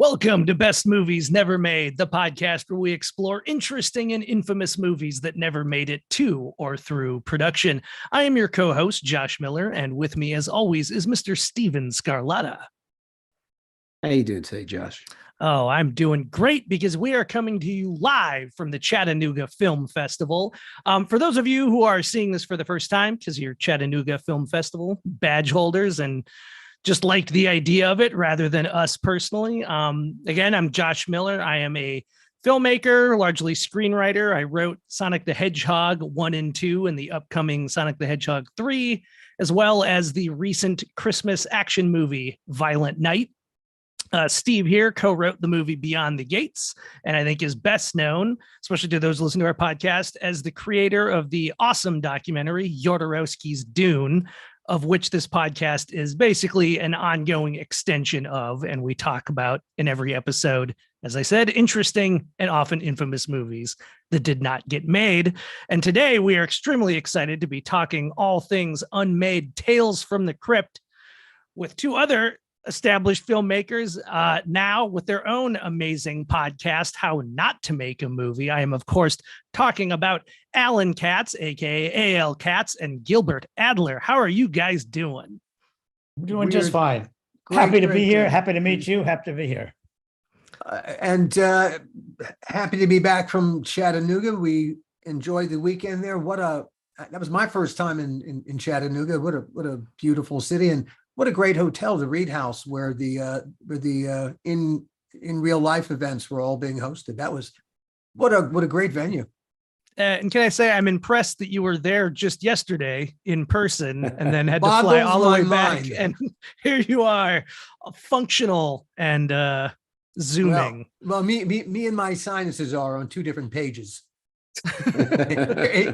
Welcome to Best Movies Never Made, the podcast where we explore interesting and infamous movies that never made it to or through production. I am your co-host, Josh Miller, and with me, as always, is Mr. Stephen Scarlata. How you doing today, Josh? Oh, I'm doing great because we are coming to you live from the Chattanooga Film Festival. For those of you who are seeing this for the first time, because you're Chattanooga Film Festival badge holders and just liked the idea of it rather than us personally. Again, I'm Josh Miller. I am a filmmaker, largely screenwriter. I wrote Sonic the Hedgehog 1 and 2 and the upcoming Sonic the Hedgehog 3, as well as the recent Christmas action movie, Violent Night. Steve here co-wrote the movie Beyond the Gates, and I think is best known, especially to those listening to our podcast, as the creator of the awesome documentary Jodorowsky's Dune, of which this podcast is basically an ongoing extension of, and we talk about in every episode, as I said, interesting and often infamous movies that did not get made. And today we are extremely excited to be talking all things unmade, Tales from the Crypt, with two other established filmmakers now with their own amazing podcast, How Not to Make a Movie. I am, of course, talking about Alan Katz, aka A.L. Katz, and Gilbert Adler. How are you guys doing? We're doing just fine. Happy to be here. Happy to meet you. Happy to be here. And happy to be back from Chattanooga. We enjoyed the weekend there. That was my first time in Chattanooga. What a beautiful city, and what a great hotel, the Reed House, where the in real life events were all being hosted. That was what a great venue. And can I say I'm impressed that you were there just yesterday in person and then had to fly all the way back. And here you are, functional and zooming. Well, me and my sinuses are on two different pages.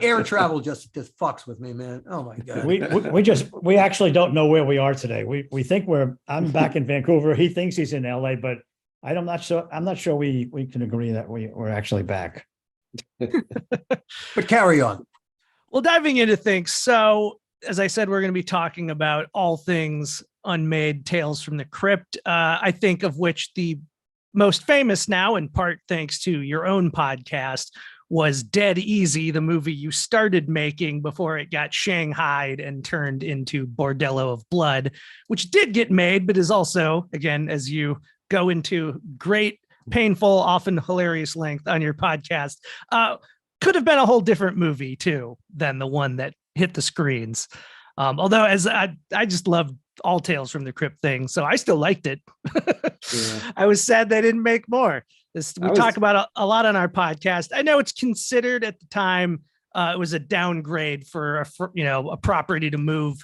Air travel just fucks with me, man. Oh my god. We actually don't know where we are today. We think I'm back in Vancouver. He thinks he's in LA, but I'm not sure we can agree that we're actually back. But carry on. Well, diving into things. So, as I said, we're going to be talking about all things unmade, Tales from the Crypt. I think of which the most famous now, in part thanks to your own podcast, was Dead Easy, the movie you started making before it got shanghaied and turned into Bordello of Blood, which did get made, but is also, again, as you go into great, painful, often hilarious length on your podcast, could have been a whole different movie too than the one that hit the screens. Although, as I just loved all Tales from the Crypt thing, so I still liked it. Yeah. I was sad they didn't make more. We talk about a lot on our podcast. I know it's considered at the time it was a downgrade for a property to move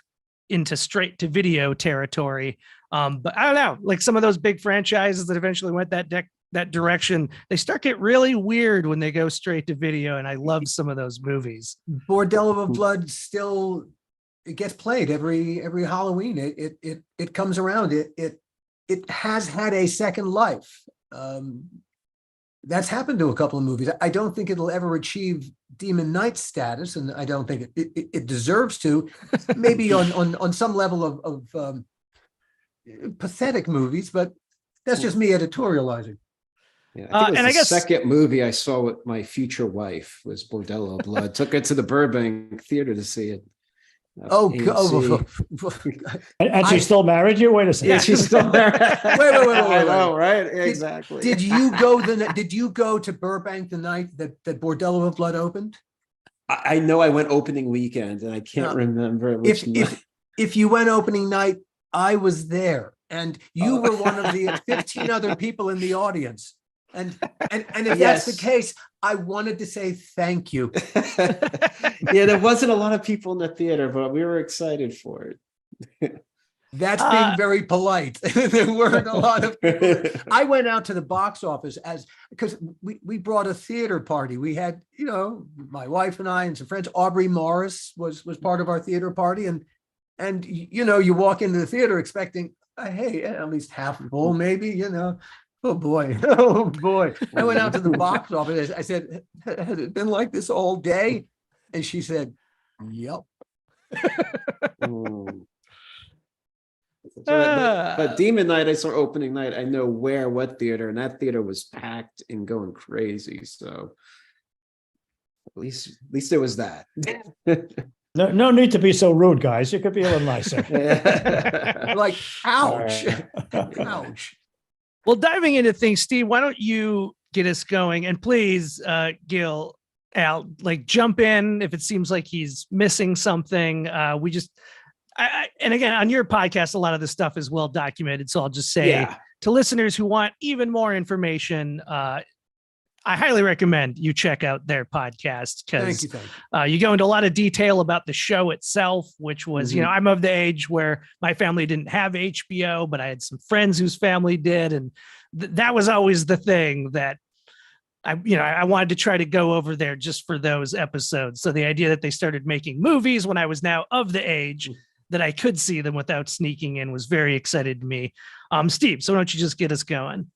into straight to video territory. But I don't know, like some of those big franchises that eventually went that direction, they start get really weird when they go straight to video. And I love some of those movies. Bordello of Blood still, it gets played every Halloween. It comes around. It has had a second life. That's happened to a couple of movies. I don't think it'll ever achieve Demon Knight status, and I don't think it deserves to. Maybe on some level of pathetic movies, but that's just me editorializing. Yeah, I think it was the second movie I saw with my future wife was Bordello of Blood. Took it to the Burbank theater to see it. And she's still married you? Wait a second. Yeah, she's still married. Wait. I know, right? Exactly. Did you go to Burbank the night that Bordello of Blood opened? I know I went opening weekend, and I can't remember which night. If you went opening night, I was there, and you were one of the 15 other people in the audience. And if that's the case, I wanted to say thank you. Yeah, there wasn't a lot of people in the theater, but we were excited for it. That's being very polite. There weren't a lot of people. I went out to the box office because we brought a theater party. We had, my wife and I and some friends. Aubrey Morris was part of our theater party, and you walk into the theater expecting, hey, at least half full, maybe, Oh boy. I went out to the box office. I said, has it been like this all day? And she said, yep. But Demon Night, I saw opening night. I know what theater, and that theater was packed and going crazy. So at least there was that. No need to be so rude, guys. You could be a little nicer. Like, ouch. Ouch. Well, diving into things, Steve, why don't you get us going? And please, Gil, Al, like jump in if it seems like he's missing something. And again, on your podcast, a lot of this stuff is well documented. So I'll just say to listeners who want even more information, I highly recommend you check out their podcast because you go into a lot of detail about the show itself, which was, I'm of the age where my family didn't have HBO, but I had some friends whose family did. And that was always the thing that I wanted to try to go over there just for those episodes. So the idea that they started making movies when I was now of the age that I could see them without sneaking in was very excited to me. Steve, so why don't you just get us going?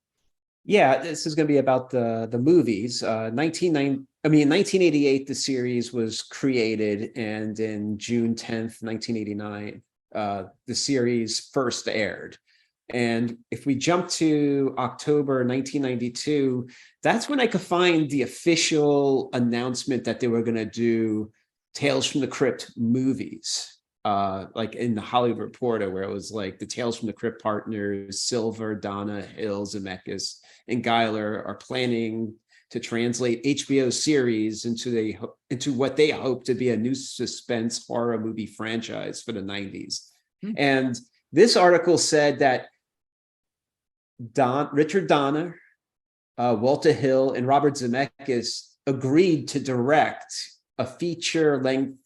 Yeah, this is going to be about the movies. In 1988, the series was created, and in June 10th, 1989, the series first aired. And if we jump to October 1992, that's when I could find the official announcement that they were going to do Tales from the Crypt movies. Like in the Hollywood Reporter, where it was like the Tales from the Crypt partners, Silver, Donna, Hill, Zemeckis, and Giler are planning to translate HBO's series into what they hope to be a new suspense horror movie franchise for the 90s. And this article said that Richard Donner, Walter Hill, and Robert Zemeckis agreed to direct a feature-length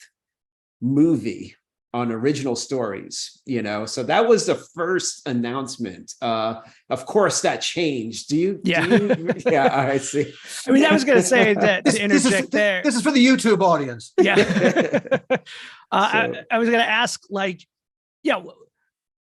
movie on original stories, so that was the first announcement. Of course that changed. Yeah, I see. I mean, I was going to say that to interject there. This is for the YouTube audience. Yeah. I was going to ask,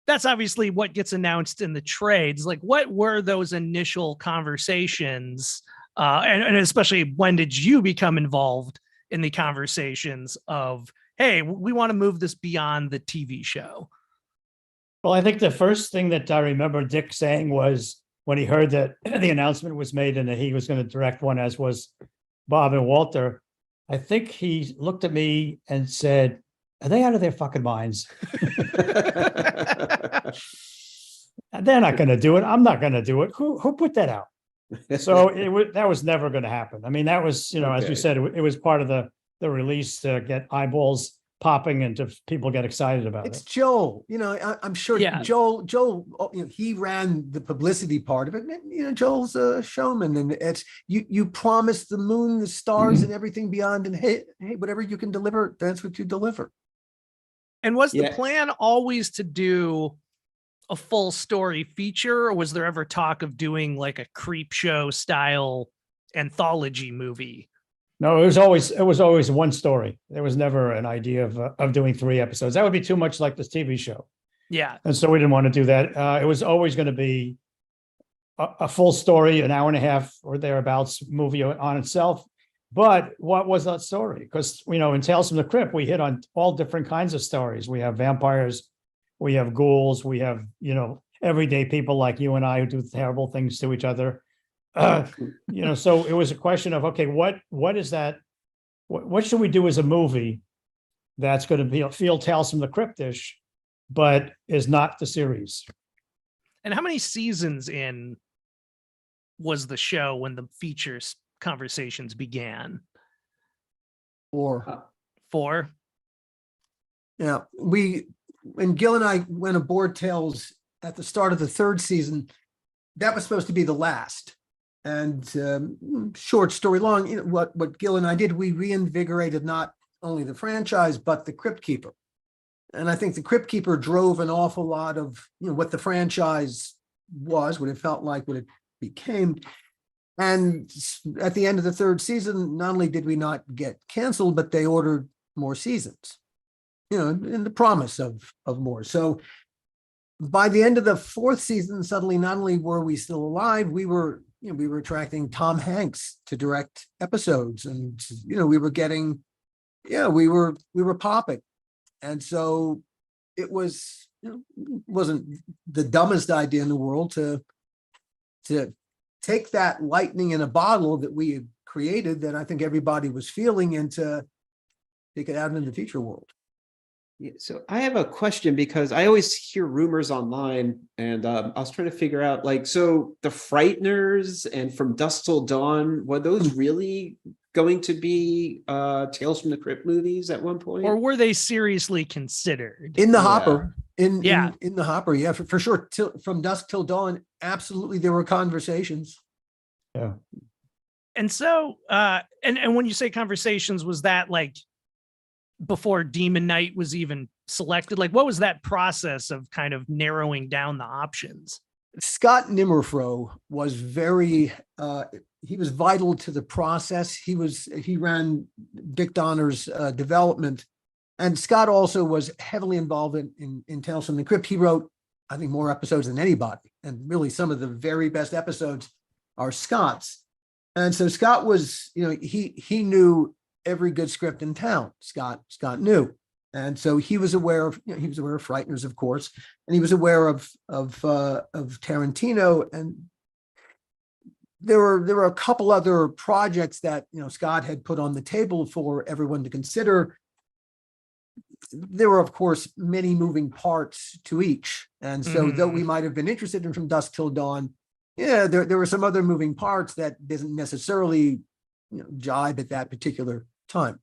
that's obviously what gets announced in the trades. Like, what were those initial conversations? And especially when did you become involved in the conversations of, hey, we want to move this beyond the TV show? Well, I think the first thing that I remember Dick saying was when he heard that the announcement was made and that he was going to direct one, as was Bob and Walter, I think he looked at me and said, are they out of their fucking minds? They're not going to do it. I'm not going to do it. Who put that out? So that was never going to happen. I mean, that was, as we said, it was part of the release to get eyeballs popping and to people get excited about it. It's Joel. I'm sure Joel, he ran the publicity part of it. And, Joel's a showman, and it's you promise the moon, the stars, and everything beyond, and hey, whatever you can deliver, that's what you deliver. And was the plan always to do a full story feature, or was there ever talk of doing like a creep show style anthology movie? No, it was always one story. There was never an idea of doing 3 episodes. That would be too much like this TV show. Yeah. And so we didn't want to do that. It was always going to be a full story, an hour and a half or thereabouts movie on itself. But what was that story? Because, in Tales from the Crypt, we hit on all different kinds of stories. We have vampires, we have ghouls, we have, everyday people like you and I who do terrible things to each other. So it was a question of, okay, what is that? What should we do as a movie that's going to feel Tales from the Crypt-ish, but is not the series? And how many seasons in was the show when the features conversations began? 4. 4. Yeah, when Gil and I went aboard Tales at the start of the 3rd season, that was supposed to be the last. And short story long, what Gil and I did, we reinvigorated not only the franchise, but the Crypt Keeper. And I think the Crypt Keeper drove an awful lot of what the franchise was, what it felt like, what it became. And at the end of the 3rd season, not only did we not get canceled, but they ordered more seasons, in the promise of more. So by the end of the 4th season, suddenly not only were we still alive, we were attracting Tom Hanks to direct episodes, and we were getting, we were popping. And so it was wasn't the dumbest idea in the world to take that lightning in a bottle that we had created that I think everybody was feeling and to take it out into the feature world. Yeah, so I have a question because I always hear rumors online, and I was trying to figure out, like, so the Frighteners and From Dusk Till Dawn, were those really going to be Tales from the Crypt movies at one point? Or were they seriously considered? In the Yeah. hopper, in Yeah. the hopper, yeah, for sure. From Dusk Till Dawn, absolutely, there were conversations. Yeah. And so, and when you say conversations, was that like before Demon Knight was even selected? Like, what was that process of kind of narrowing down the options? Scott Nimmerfro was very, he was vital to the process. He ran Dick Donner's development. And Scott also was heavily involved in Tales from the Crypt. He wrote, I think, more episodes than anybody. And really some of the very best episodes are Scott's. And so Scott was, he knew every good script in town. Scott knew. And so he was aware of, he was aware of Frighteners, of course, and he was aware of Tarantino. And there were a couple other projects that, Scott had put on the table for everyone to consider. There were, of course, many moving parts to each. And so though we might have been interested in From Dusk Till Dawn, yeah, there were some other moving parts that didn't necessarily, jibe at that particular time.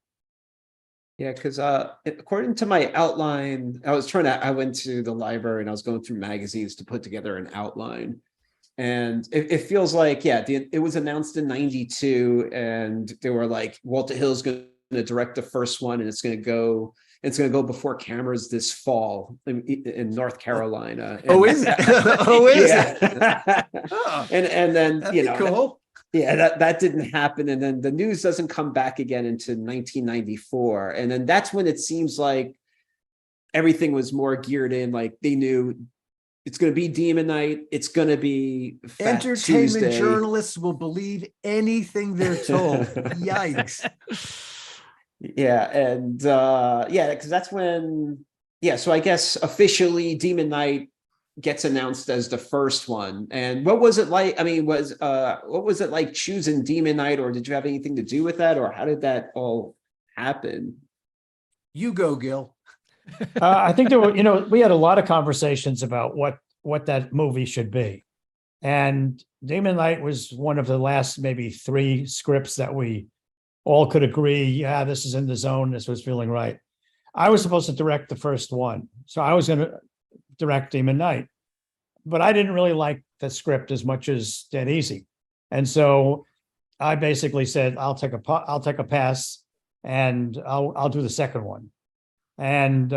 Yeah, because according to my outline, I went to the library and I was going through magazines to put together an outline. And it feels like, yeah, it was announced in '92, and they were like, Walter Hill's going to direct the first one, and it's going to go before cameras this fall in North Carolina. Oh, is it? Oh, is it? Oh. And then, That'd be cool. Yeah, that didn't happen. And then the news doesn't come back again into 1994. And then that's when it seems like everything was more geared in, like they knew it's going to be Demon Knight. It's going to be Fat Entertainment Tuesday. Journalists will believe anything they're told. Yikes. Yeah. And because that's when, so I guess officially Demon Knight gets announced as the first one. And what was it like? I mean, what was it like choosing Demon Knight, or did you have anything to do with that, or how did that all happen? You go, Gil. I think there were, we had a lot of conversations about what that movie should be. And Demon Knight was one of the last maybe 3 scripts that we all could agree, yeah, this is in the zone, this was feeling right. I was supposed to direct the first one, so I was going to direct Demon Knight, but I didn't really like the script as much as Dead Easy. And so I basically said, I'll take a pass, and I'll do the second one. And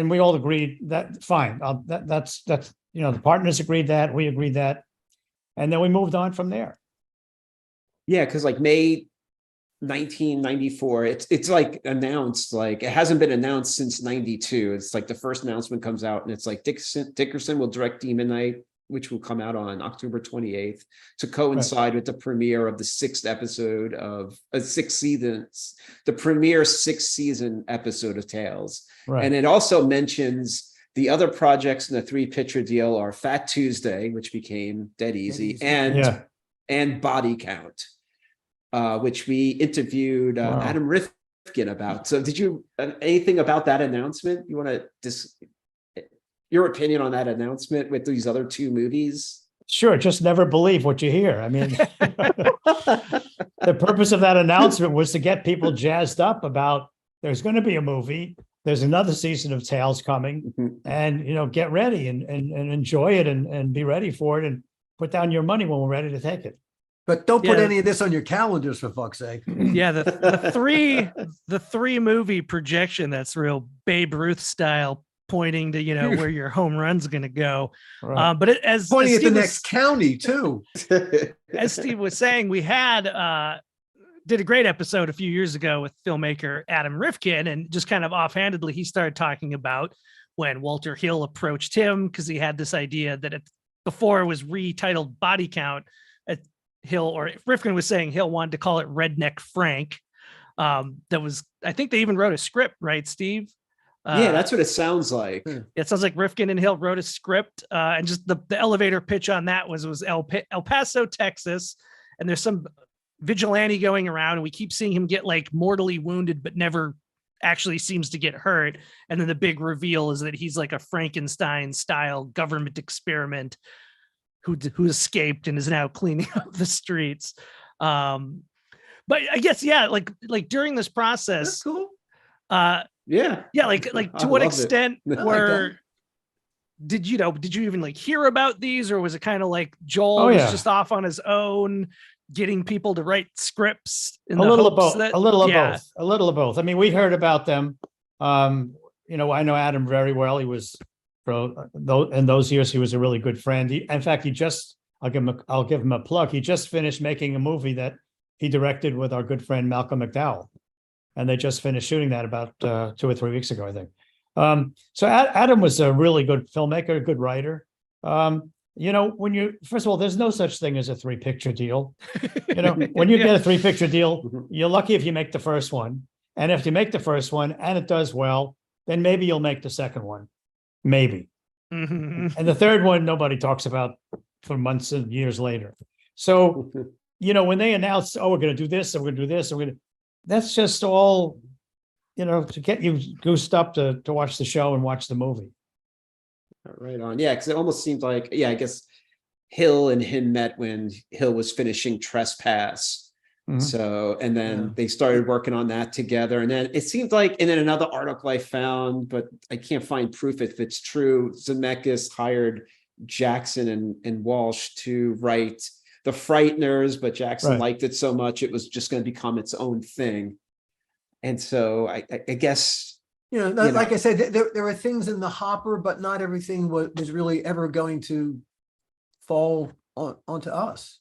we all agreed that fine. That's the partners agreed that, we agreed that, and then we moved on from there. Yeah, because like May 1994, it's like announced, like it hasn't been announced since 92. It's like the first announcement comes out, and it's like Dickerson will direct Demon Knight, which will come out on October 28th to coincide with the premiere of the 6th episode of the premiere 6th season episode of Tales. Right. And it also mentions the other projects in the 3-picture deal are Fat Tuesday, which became Dead Easy, and Body Count, which we interviewed Adam Rifkin about. So did you anything about that announcement? You want to your opinion on that announcement with these other 2 movies? Sure. Just never believe what you hear. I mean, the purpose of that announcement was to get people jazzed up about there's going to be a movie. There's another season of Tales coming, and, get ready and enjoy it and be ready for it, and put down your money when we're ready to take it. But don't put any of this on your calendars, for fuck's sake. Yeah, the 3 movie projection, that's real Babe Ruth style, pointing to where your home run's going to go. Right. But as Pointing as at the next county too. As Steve was saying, we did a great episode a few years ago with filmmaker Adam Rifkin, and just kind of offhandedly, he started talking about when Walter Hill approached him because he had this idea that before it was retitled Body Count, Rifkin was saying Hill wanted to call it Redneck Frank. That was, I think they even wrote a script, right, Steve? Yeah, that's what it sounds like. It sounds like Rifkin and Hill wrote a script, and just the elevator pitch on that was El Paso, Texas, and there's some vigilante going around, and we keep seeing him get like mortally wounded, but never actually seems to get hurt. And then the big reveal is that he's like a Frankenstein style government experiment who escaped and is now cleaning up the streets. But I guess, yeah, like during this process, That's cool. yeah, like to what extent did you even like hear about these, or was it kind of like Joel was just off on his own, getting people to write scripts? A little of both. A little of both. I mean, we heard about them. I know Adam very well. He was in those years, he was a really good friend. In fact, I'll give him a plug. He just finished making a movie that he directed with our good friend Malcolm McDowell, and they just finished shooting that about 2 or 3 weeks ago, I think. So Adam was a really good filmmaker, a good writer. First of all, there's no such thing as a 3-picture deal. When you get a 3-picture deal, you're lucky if you make the first one. And if you make the first one and it does well, then maybe you'll make the second one. Maybe. And the third one, nobody talks about for months and years later. So, when they announce, we're going to do this, and we're going to do this, and that's just all, to get you goosed up to watch the show and watch the movie. Right on. Yeah, because it almost seemed like, I guess Hill and him met when Hill was finishing Trespass. Mm-hmm. So, and then they started working on that together. And then it seemed like, and then another article I found, but I can't find proof if it's true, Zemeckis hired Jackson and Walsh to write The Frighteners, but Jackson liked it so much it was just going to become its own thing. And so I guess, like I said, there were things in the hopper, but not everything was really ever going to fall onto us.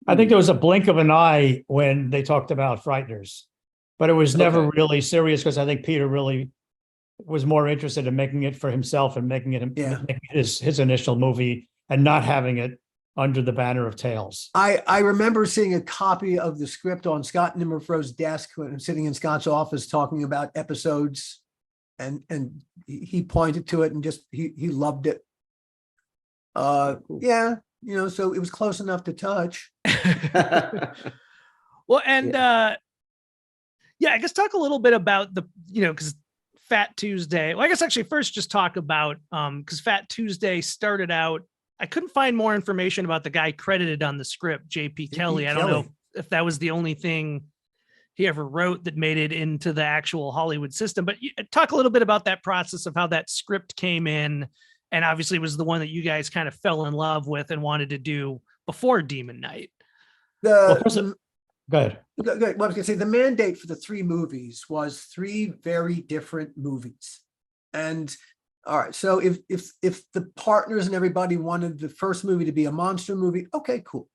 I think there was a blink of an eye when they talked about Frighteners, but it was never really serious, because I think Peter really was more interested in making it for himself and making it his initial movie, and not having it under the banner of Tales. I remember seeing a copy of the script on Scott Nimmerfro's desk when I'm sitting in Scott's office talking about episodes, and he pointed to it and just he loved it. So it was close enough to touch. Well, and I guess talk a little bit about the, because Fat Tuesday. Well, I guess actually first just talk about because Fat Tuesday started out, I couldn't find more information about the guy credited on the script, J.P. Kelly. I don't know if that was the only thing he ever wrote that made it into the actual Hollywood system. But talk a little bit about that process of how that script came in, and obviously was the one that you guys kind of fell in love with and wanted to do before Demon Knight. Go ahead. Well, I was going to say the mandate for the 3 movies was 3 very different movies. And all right, so if the partners and everybody wanted the first movie to be a monster movie, okay, cool.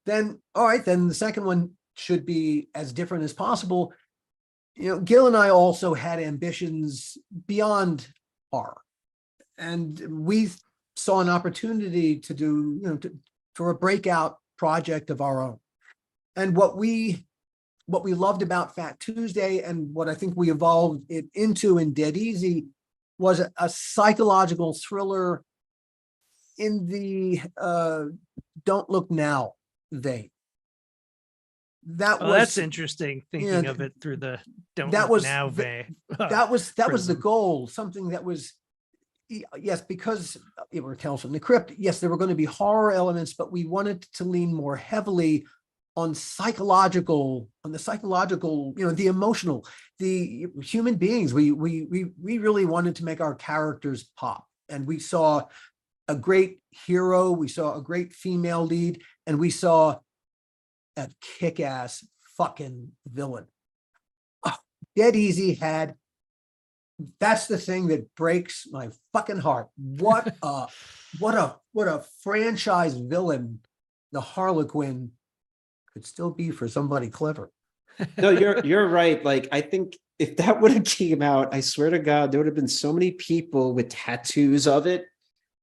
Then, all right, then the second one should be as different as possible. Gil and I also had ambitions beyond horror. And we saw an opportunity to do, for a breakout project of our own. And what we loved about Fat Tuesday, and what I think we evolved it into in Dead Easy, was a psychological thriller in the Don't Look Now vein. That's interesting, thinking of it through the Don't Look Now vein. That was the goal, something that was, yes, because it were Tales from the Crypt. Yes, there were going to be horror elements, but we wanted to lean more heavily on the psychological, the emotional, the human beings. We really wanted to make our characters pop. And we saw a great hero, we saw a great female lead, and we saw a kick-ass fucking villain. Oh, Dead Easy that's the thing that breaks my fucking heart. What a franchise villain the Harlequin could still be for somebody clever. No, you're right. Like, I think if that would have came out, I swear to God, there would have been so many people with tattoos of it,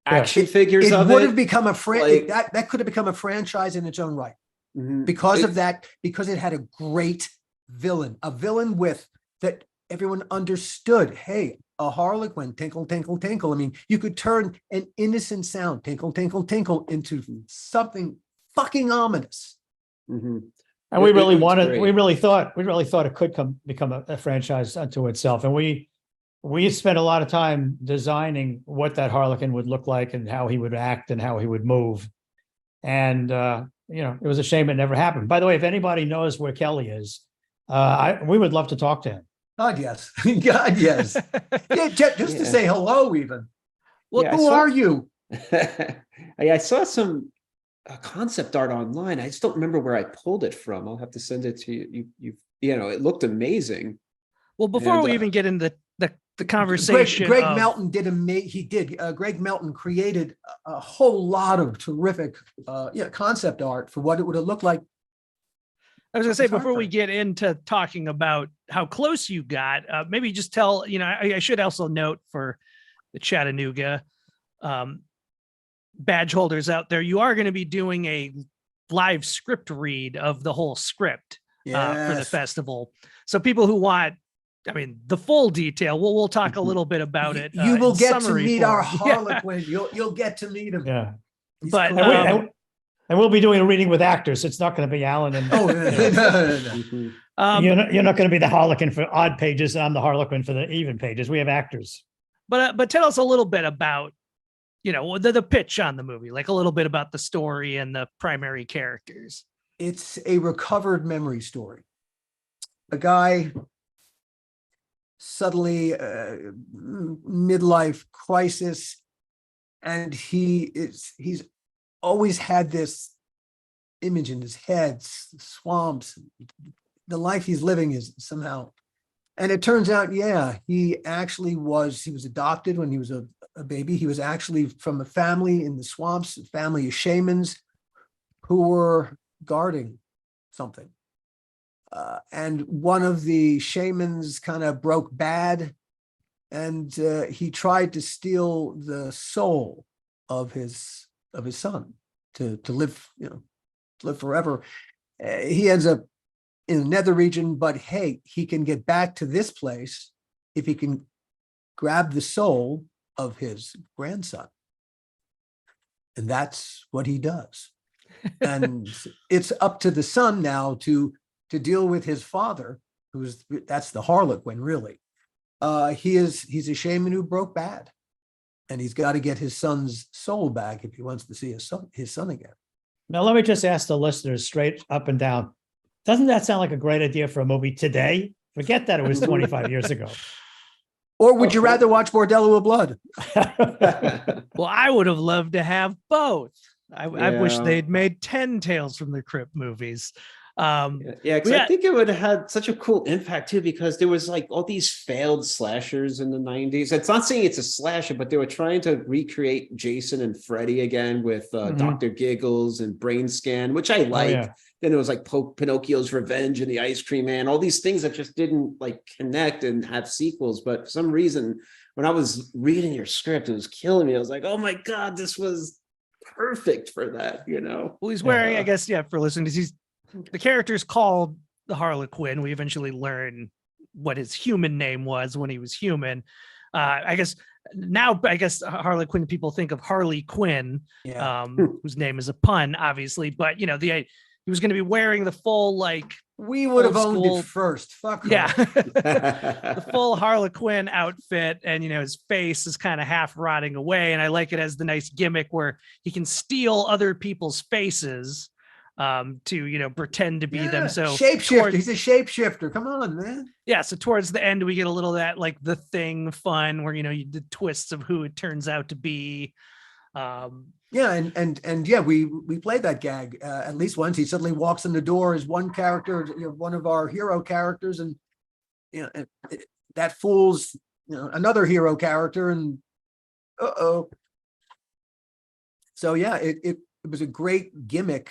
action figures of it. It would have become that could have become a franchise in its own right. Mm-hmm. Because of that, because it had a great villain, a villain with that everyone understood, hey, a harlequin, tinkle, tinkle, tinkle. I mean, you could turn an innocent sound, tinkle, tinkle, tinkle, into something fucking ominous. Mm-hmm. And we really was wanted, great. we really thought it could become a franchise unto itself. And we spent a lot of time designing what that harlequin would look like and how he would act and how he would move. And, it was a shame it never happened. By the way, if anybody knows where Kelly is, we would love to talk to him. God, yes. God, yes. Yeah, just to say hello, even. Well, who are you? I saw some concept art online. I just don't remember where I pulled it from. I'll have to send it to you. It looked amazing. Well, before we even get into the conversation, Greg Melton did Greg Melton created a whole lot of terrific concept art for what it would have looked like. I was gonna say, before we get into talking about how close you got, maybe just tell, I should also note for the Chattanooga badge holders out there, you are going to be doing a live script read of the whole script for the festival. So people who want, the full detail, we'll talk a little bit about it. You will get to meet form. our harlequin. You'll get to meet him. Yeah. But and we'll be doing a reading with actors. It's not going to be Alan and no. you're not going to be the harlequin for odd pages, and I'm the harlequin for the even pages. We have actors. But tell us a little bit about the pitch on the movie, like a little bit about the story and the primary characters. It's a recovered memory story. A guy suddenly midlife crisis, and he's always had this image in his head, swamps. The life he's living is somehow, and it turns out, he was adopted when he was a baby. He was actually from a family in the swamps, a family of shamans who were guarding something. And one of the shamans kind of broke bad, and he tried to steal the soul of his son to live, to live forever. He ends up in the nether region, but hey, he can get back to this place if he can grab the soul of his grandson. And that's what he does. And it's up to the son now to deal with his father, that's the harlequin, really. He's a shaman who broke bad, and he's got to get his son's soul back if he wants to see his son again. Now, let me just ask the listeners straight up and down. Doesn't that sound like a great idea for a movie today? Forget that it was 25 years ago. Or would you rather watch Bordello of Blood? Well, I would have loved to have both. I wish they'd made 10 Tales from the Crypt movies. I think it would have had such a cool impact too, because there was like all these failed slashers in the 90s. It's not saying it's a slasher, but they were trying to recreate Jason and Freddy again with Dr. Giggles and Brain Scan, which I liked. Then it was like Pinocchio's Revenge and the Ice Cream Man, all these things that just didn't like connect and have sequels. But for some reason, when I was reading your script, it was killing me. I was like, oh my God, this was perfect for that, Well, he's wearing, I guess, for listeners, the character's called the Harlequin. We eventually learn what his human name was when he was human. I guess Harlequin, people think of Harley Quinn, whose name is a pun, obviously. But he was going to be wearing the full we would have owned it first. Fuck the full Harlequin outfit, and his face is kind of half rotting away. And I like it as the nice gimmick where he can steal other people's faces to pretend to be them. So shapeshifter, he's a shapeshifter. Come on, man. So towards the end we get a little of that The Thing fun where the twists of who it turns out to be. We played that gag at least once. He suddenly walks in the door as one character, one of our hero characters, and that fools another hero character, and so it was a great gimmick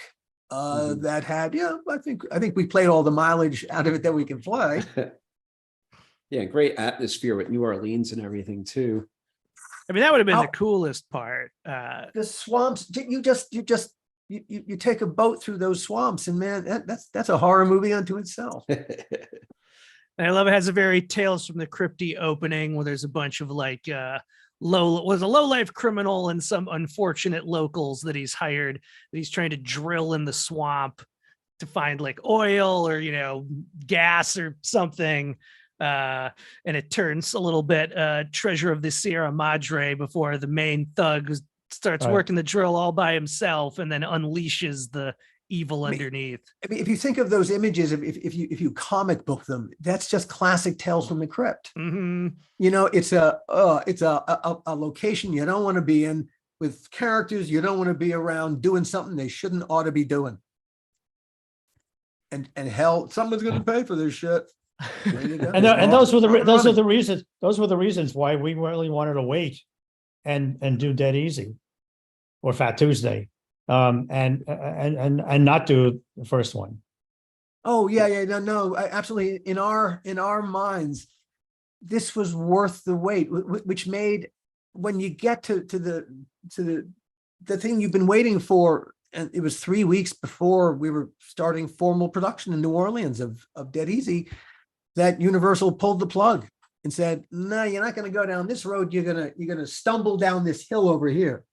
that had I think we played all the mileage out of it that we can play. Great atmosphere with New Orleans and everything too. That would have been the coolest part. The swamps. You take a boat through those swamps, and man, that's a horror movie unto itself. And I love it has a very Tales from the Crypty opening where there's a bunch of like a low life criminal and some unfortunate locals that he's hired that he's trying to drill in the swamp to find like oil or gas or something. And it turns a little bit Treasure of the Sierra Madre before the main thug starts working the drill all by himself and then unleashes the evil underneath. I mean, if you think of those images, if you comic book them, that's just classic Tales from the Crypt. Mm-hmm. It's a location you don't want to be in, with characters you don't want to be around doing something they shouldn't ought to be doing. And hell, someone's going to pay for this shit. There you go. And those were the reasons why we really wanted to wait and do Dead Easy or Fat Tuesday. And not do the first one. Oh yeah, no, absolutely. In our minds, this was worth the wait, which made, when you get to the thing you've been waiting for, and it was 3 weeks before we were starting formal production in New Orleans of Dead Easy, that Universal pulled the plug and said, "No, you're not going to go down this road. You're gonna stumble down this hill over here."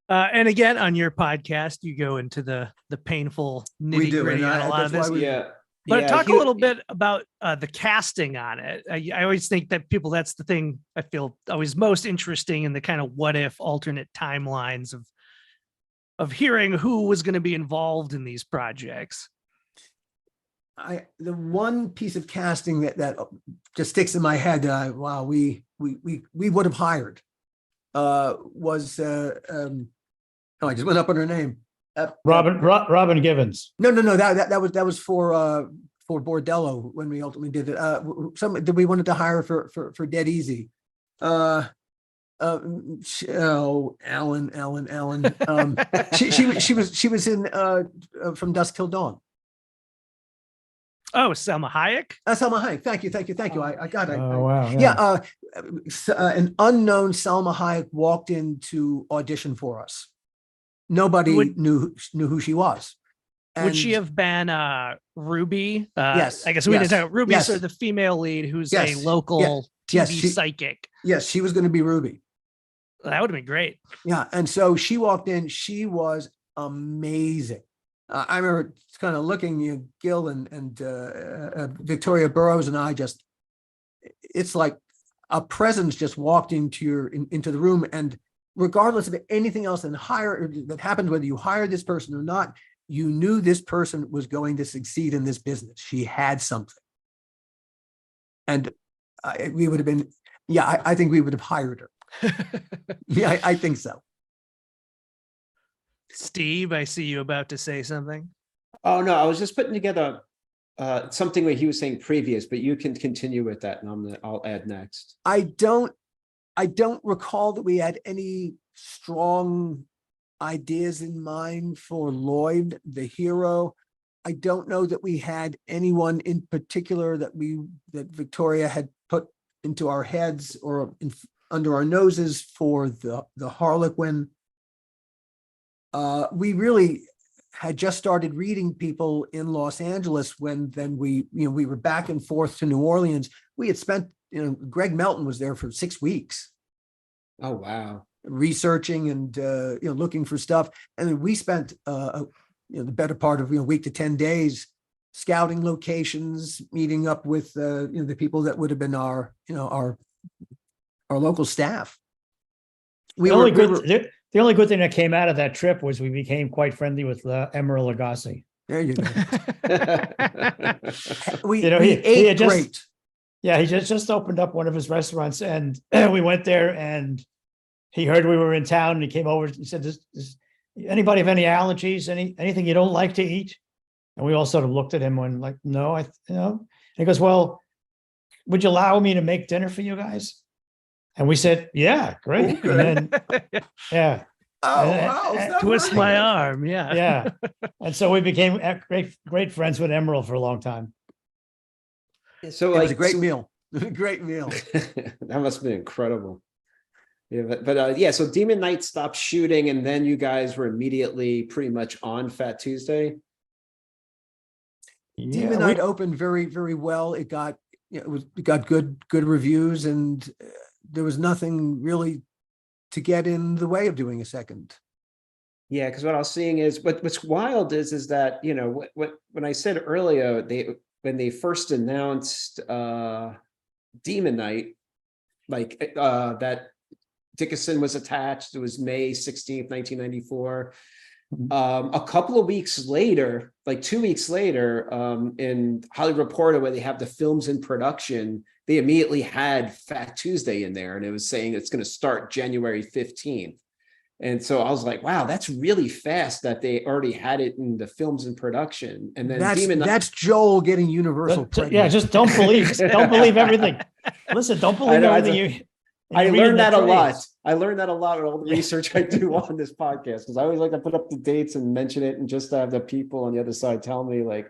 And again, on your podcast, you go into the painful nitty-gritty on a lot of this. But talk a little bit about the casting on it. I always think that that's the thing I feel always most interesting in the kind of what if alternate timelines of hearing who was going to be involved in these projects. The one piece of casting that just sticks in my head that we would have hired was I just went up on her name. Robin Givens. No. That was for Bordello when we ultimately did it. That we wanted to hire for Dead Easy. Ellen. She was in From Dusk Till Dawn. Oh, Selma Hayek. Selma Hayek. Thank you. I got it. Oh wow. Yeah. An unknown Selma Hayek walked in to audition for us. Nobody knew who she was. Would she have been Ruby? Yes. I guess we didn't talk about Ruby, so the female lead who's a local TV psychic. Yes, she was going to be Ruby. That would have been great. Yeah. And so she walked in. She was amazing. I remember kind of looking, Gil and Victoria Burrows and I it's like a presence just walked into the room, and regardless of anything else that happened, whether you hired this person or not, you knew this person was going to succeed in this business. She had something. And we would have been, I think we would have hired her. Yeah, I think so. Steve, I see you about to say something. Oh, no, I was just putting together something that he was saying previous, but you can continue with that and I'll add next. I don't recall that we had any strong ideas in mind for Lloyd, the hero. I don't know that we had anyone in particular that Victoria had put into our heads or under our noses for the Harlequin. We really had just started reading people in Los Angeles when we were back and forth to New Orleans. We had spent, Greg Melton was there for 6 weeks. Oh, wow. Researching and, looking for stuff. And then we spent, the better part of, a week to 10 days scouting locations, meeting up with, the people that would have been our local staff. The only good thing that came out of that trip was we became quite friendly with Emeril Lagasse. There you go. we he ate had great. He just opened up one of his restaurants, and we went there, and he heard we were in town, and he came over. He said, does anybody have any allergies? Anything you don't like to eat? And we all sort of looked at him and like, no, And he goes, well, would you allow me to make dinner for you guys? And we said, yeah, great. And then, twist my arm. Yeah. And so we became great friends with Emeril for a long time. So it was a great meal. Great meal. That must have been incredible. Yeah, but so Demon Knight stopped shooting, and then you guys were immediately pretty much on Fat Tuesday. Demon Knight opened very, very well. It got, it got good reviews, and there was nothing really to get in the way of doing a second. Yeah, because what I was seeing is what's wild is that, you know, when I said earlier, when they first announced Demon Knight, like that Dickinson was attached, it was May 16th, 1994. A couple of weeks later, like 2 weeks later, in Hollywood Reporter, where they have the films in production, they immediately had Fat Tuesday in there, and it was saying it's going to start January 15th. And so I was like, wow, that's really fast that they already had it in the films in production. And then that's Joel getting Universal pregnant. Yeah, just don't believe everything. Listen, don't believe everything I learned that a lot. I learned that a lot with all the research I do on this podcast, because I always like to put up the dates and mention it, and just to have the people on the other side tell me, like,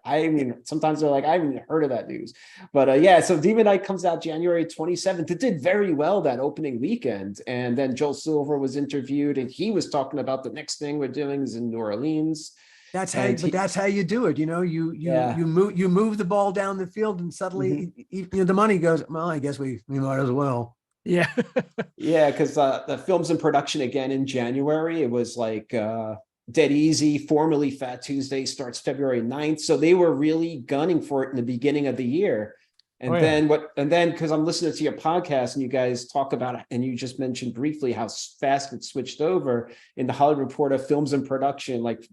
I mean, sometimes they're like, I haven't even heard of that news. But yeah, so Demon Knight comes out January 27th. It did very well that opening weekend. And then Joel Silver was interviewed, and he was talking about the next thing we're doing is in New Orleans. That's how, but that's how you do it. You know, you move the ball down the field, and suddenly the money goes, well, I guess we might as well. Yeah. Yeah, because the film's in production again in January. It was like Dead Easy, formerly Fat Tuesday, starts February 9th. So they were really gunning for it in the beginning of the year. And then because I'm listening to your podcast and you guys talk about it, and you just mentioned briefly how fast it switched over in the Hollywood Reporter films in production, like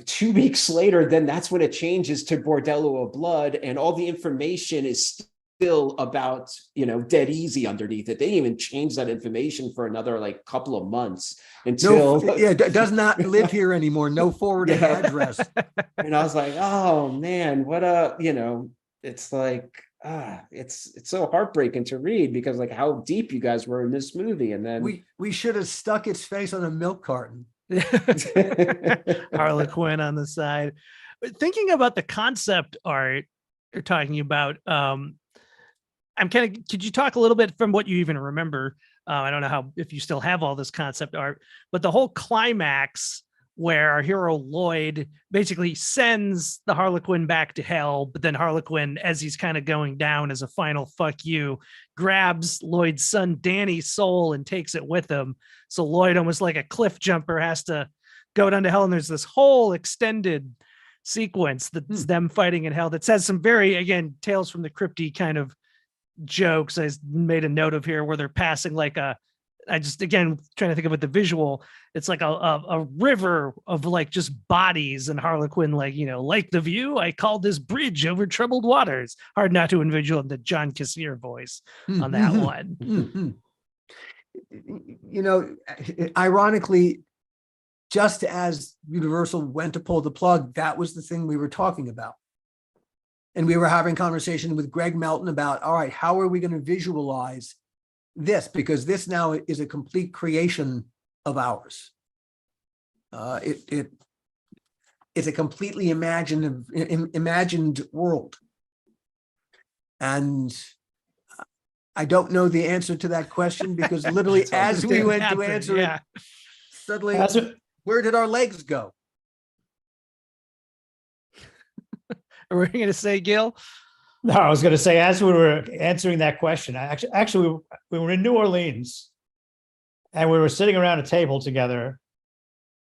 2 weeks later, then that's when it changes to Bordello of Blood, and all the information is still about, Dead Easy underneath it. They didn't even change that information for another like couple of months until does not live here anymore. No forwarding address. And I was like, oh man, what it's like it's so heartbreaking to read, because like how deep you guys were in this movie. And then we should have stuck its face on a milk carton. Harlequin on the side. But thinking about the concept art you're talking about, could you talk a little bit from what you even remember? I don't know if you still have all this concept art, but the whole climax where our hero Lloyd basically sends the Harlequin back to hell, but then Harlequin, as he's kind of going down as a final fuck you, grabs Lloyd's son Danny's soul and takes it with him. So Lloyd, almost like a cliff jumper, has to go down to hell, and there's this whole extended sequence that's them fighting in hell that says some very, again, Tales from the Crypty kind of jokes. I made a note of here where they're passing like again trying to think of it, the visual, it's like a river of like just bodies, and Harlequin like the view, I called this bridge over troubled waters. Hard not to envision the John Cassier voice on that one. Ironically, just as Universal went to pull the plug, that was the thing we were talking about. And we were having conversation with Greg Melton about, all right, how are we going to visualize this? Because this now is a complete creation of ours. It's a completely imagined world. And I don't know the answer to that question, because literally as we went to answer it, suddenly, where did our legs go? Are we going to say, Gil? No, I was going to say, as we were answering that question, actually we were in New Orleans, and we were sitting around a table together,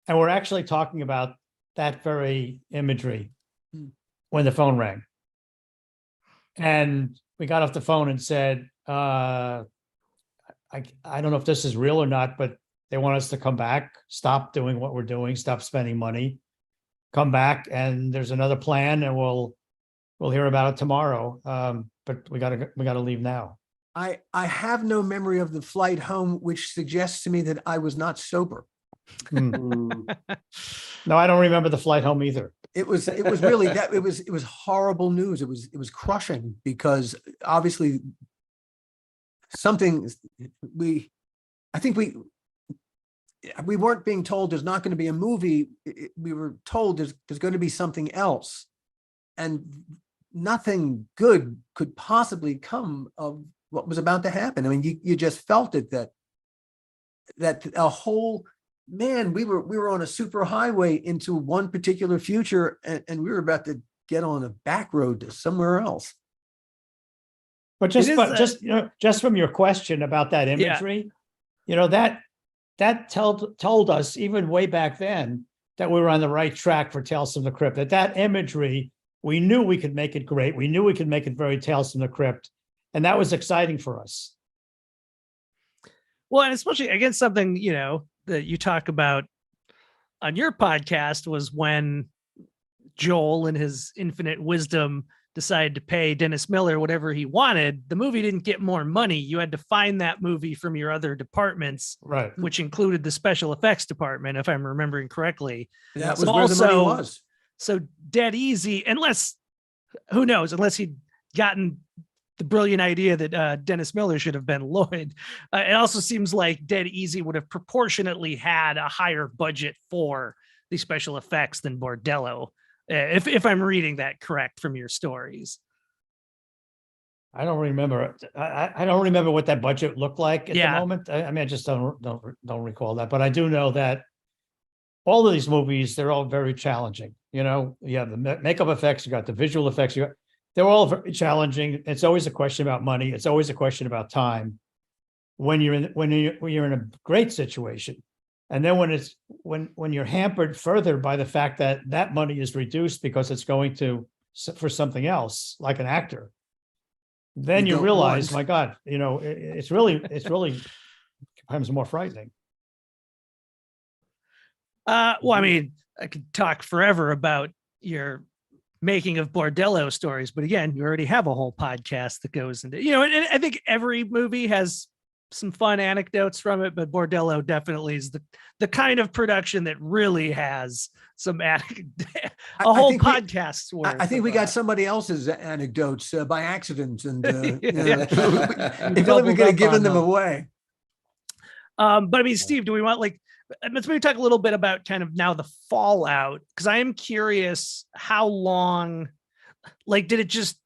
and we're actually talking about that very imagery when the phone rang. And we got off the phone and said, I don't know if this is real or not, but they want us to come back, stop doing what we're doing, stop spending money, come back, and there's another plan, and we'll hear about it tomorrow. But we gotta leave now. I have no memory of the flight home, which suggests to me that I was not sober. No, I don't remember the flight home either. It was really that it was horrible news. It was crushing, because obviously I think we weren't being told there's not going to be a movie. We were told there's going to be something else, and nothing good could possibly come of what was about to happen. I mean, you just felt it, that a whole man, we were on a super highway into one particular future, and we were about to get on a back road to somewhere else. But just from your question about that imagery, that told us even way back then that we were on the right track for Tales from the Crypt. That imagery, we knew we could make it great. We knew we could make it very Tales from the Crypt, and that was exciting for us. Well, and especially against something, that you talk about on your podcast was when Joel, in his infinite wisdom, decided to pay Dennis Miller whatever he wanted. The movie didn't get more money. You had to find that movie from your other departments, right? Which included the special effects department, if I'm remembering correctly. That was where the money was. So dead easy, unless he'd gotten the brilliant idea that Dennis Miller should have been Lloyd. It also seems like Dead Easy would have proportionately had a higher budget for the special effects than Bordello, if I'm reading that correct from your stories. I don't remember. I don't remember what that budget looked like at the moment. I just don't recall that. But I do know that all of these movies, they're all very challenging. You have the makeup effects, you got the visual effects, they're all very challenging. It's always a question about money. It's always a question about time. When you're in a great situation, and then when you're hampered further by the fact that money is reduced because it's going for something else, like an actor, then you realize, my God, it's really becomes more frightening. Well, I mean, I could talk forever about your making of Bordello stories, but again, you already have a whole podcast that goes into, and I think every movie has some fun anecdotes from it, but Bordello definitely is the kind of production that really has some whole podcast's worth. I think we got somebody else's anecdotes by accident, and if only we could have given them away. But I mean, Steve, do we want let's maybe talk a little bit about kind of now the fallout, because I am curious how long, did it just,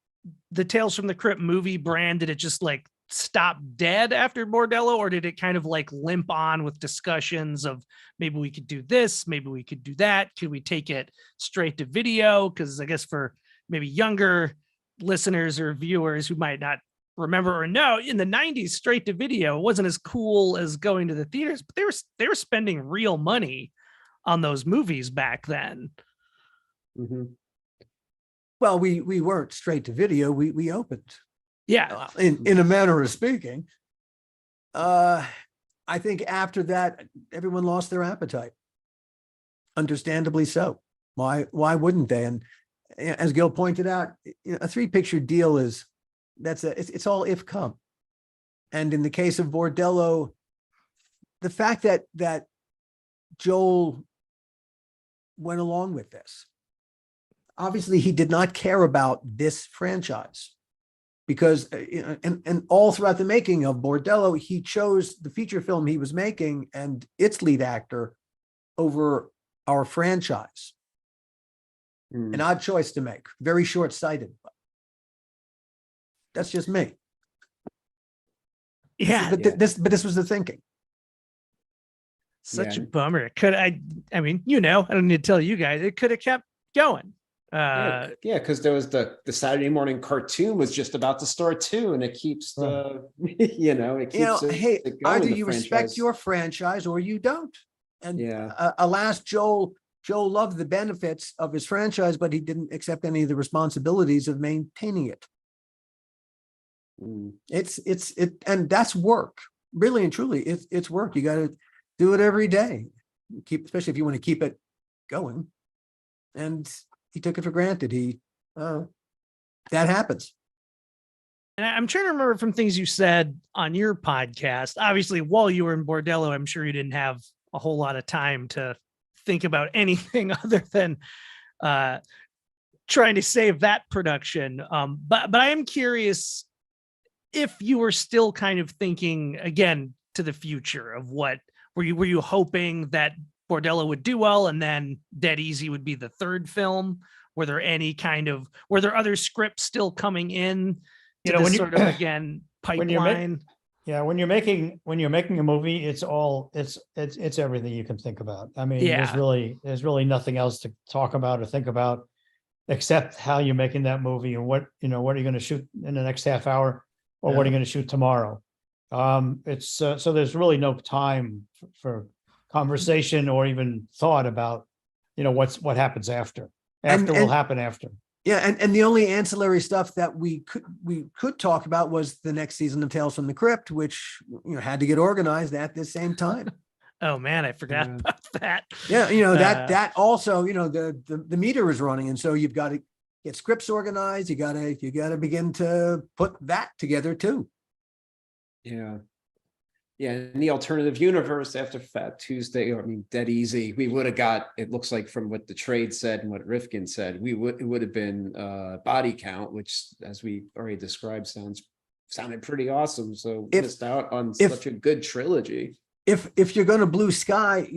the Tales from the Crypt movie brand, did it just stop dead after Bordello, or did it kind of limp on with discussions of maybe we could do this, maybe we could do that, could we take it straight to video? Because I guess for maybe younger listeners or viewers who might not remember or know, in the 90s, straight to video wasn't as cool as going to the theaters, but they were spending real money on those movies back then. Mm-hmm. Well, we weren't straight to video. We opened. Yeah. In a manner of speaking. I think after that, everyone lost their appetite. Understandably so. Why wouldn't they? And as Gil pointed out, a 3-picture deal it's all if come. And in the case of Bordello, the fact that Joel went along with this, obviously he did not care about this franchise, because and all throughout the making of Bordello, he chose the feature film he was making and its lead actor over our franchise. An odd choice to make, very short-sighted. That's just me. Yeah. But this was the thinking. Such a bummer. I mean, I don't need to tell you guys, it could have kept going. Because there was the Saturday morning cartoon was just about to start too, and it keeps hey, either you respect your franchise or you don't. And alas, Joel loved the benefits of his franchise, but he didn't accept any of the responsibilities of maintaining it. It's and that's work, really and truly. It's work. You got to do it every day, especially if you want to keep it going. And he took it for granted. That happens. And I'm trying to remember from things you said on your podcast. Obviously, while you were in Bordello, I'm sure you didn't have a whole lot of time to think about anything other than trying to save that production. But I am curious if you were still kind of thinking again to the future of what were you hoping that Bordello would do well and then Dead Easy would be the third film? Were there other scripts still coming in to this sort of again pipeline? Yeah, when you're making a movie, it's everything you can think about. I mean, Yeah. there's really nothing else to talk about or think about except how you're making that movie and what are you going to shoot in the next half hour or what are you going to shoot tomorrow. It's so there's really no time for conversation or even thought about what happens after will happen after. Yeah, and the only ancillary stuff that we could talk about was the next season of Tales from the Crypt, which had to get organized at the same time. Oh man, I forgot about that. Yeah, that also, the meter is running, and so you've got to get scripts organized. You gotta begin to put that together too. Yeah. Yeah, in the alternative universe after Fat Tuesday, Dead Easy, we would have got, it looks like from what the trade said and what Rifkin said, it would have been Body Count, which, as we already described, sounded pretty awesome. So missed out on such a good trilogy. If you're going to blue sky,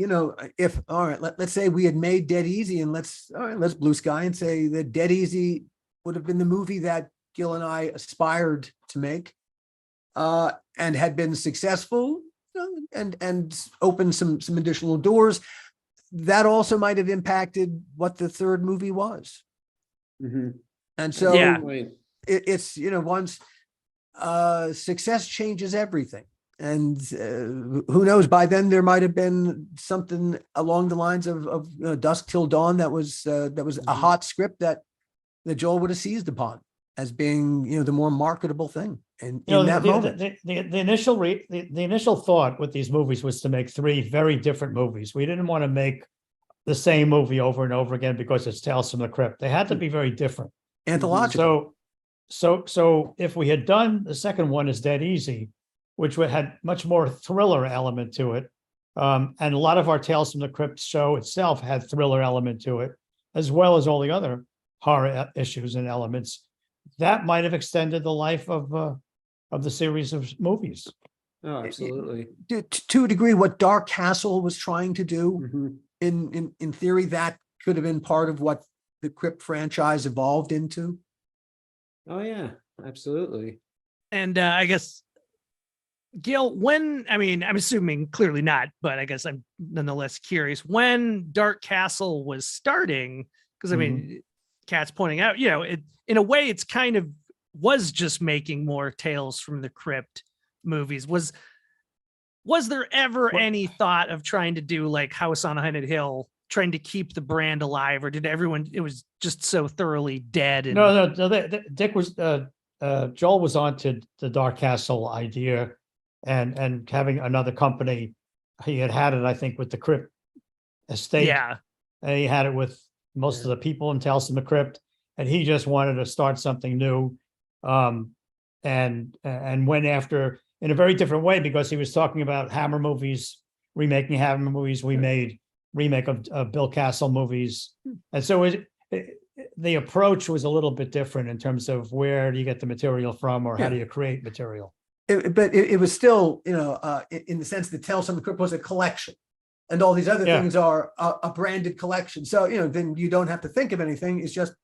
let's say we had made Dead Easy, and let's blue sky and say that Dead Easy would have been the movie that Gil and I aspired to make. And had been successful, and opened some additional doors. That also might have impacted what the third movie was. Mm-hmm. And so it's once success changes everything, and who knows? By then there might have been something along the lines of Dusk Till Dawn that was a hot script that Joel would have seized upon as being the more marketable thing. And in that moment, the initial thought with these movies was to make three very different movies. We didn't want to make the same movie over and over again because it's Tales from the Crypt. They had to be very different, anthological. So if we had done the second one as Dead Easy, which had much more thriller element to it, and a lot of our Tales from the Crypt show itself had thriller element to it, as well as all the other horror issues and elements, that might have extended the life of the series of movies. Oh, absolutely. To a degree, what Dark Castle was trying to do, in theory, that could have been part of what the Crypt franchise evolved into. Oh yeah, absolutely. And I guess, Gil, I'm assuming clearly not, but I guess I'm nonetheless curious when Dark Castle was starting, because Katz pointing out, in a way, it's kind of was just making more Tales from the Crypt movies. Was there ever any thought of trying to do like House on Haunted Hill, trying to keep the brand alive, or did everyone? It was just so thoroughly dead. And... No. Dick was Joel was on to the Dark Castle idea, and having another company. He had it, I think, with the Crypt estate. Yeah, and he had it with most of the people in Tales from the Crypt, and he just wanted to start something new, and went after in a very different way, because he was talking about Hammer movies, remaking Hammer movies. We made remake of Bill Castle movies, and so the approach was a little bit different in terms of where do you get the material from, or how do you create material. But it was still, in the sense that Tales from the Crypt was a collection. And all these other things are a branded collection. So, then you don't have to think of anything. It's just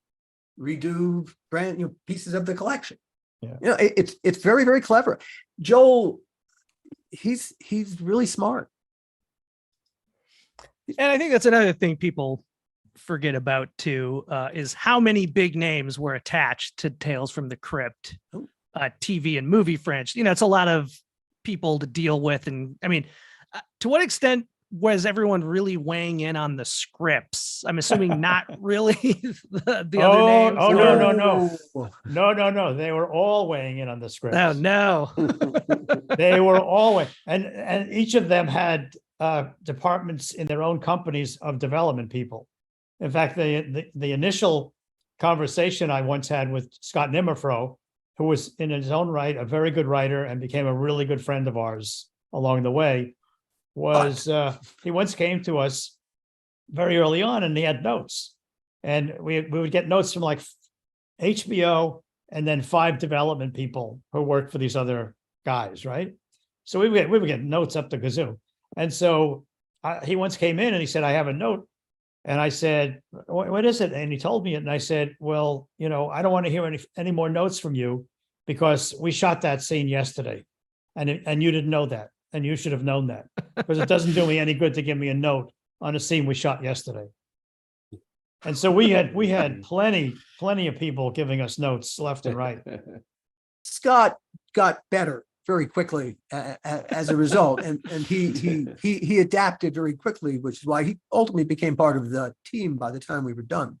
redo brand, pieces of the collection. Yeah. It's very, very clever. Joel, he's really smart. And I think that's another thing people forget about too, is how many big names were attached to Tales from the Crypt, TV and movie franchise. It's a lot of people to deal with. And to what extent was everyone really weighing in on the scripts? I'm assuming not really the other names. No. They were all weighing in on the scripts. Oh no. They were all, and each of them had departments in their own companies of development people. In fact, the initial conversation I once had with Scott Nimmerfro, who was in his own right a very good writer and became a really good friend of ours along the way, was he once came to us very early on, and he had notes, and we would get notes from like HBO and then 5 development people who worked for these other guys, right? So we would get notes up the kazoo. And so he once came in and he said, I have a note. And I said, what is it? And he told me it. And I said, well, I don't want to hear any more notes from you, because we shot that scene yesterday. And you didn't know that, and you should have known that, because it doesn't do me any good to give me a note on a scene we shot yesterday. And so we had plenty of people giving us notes left and right. Scott got better very quickly as a result, and he adapted very quickly, which is why he ultimately became part of the team by the time we were done.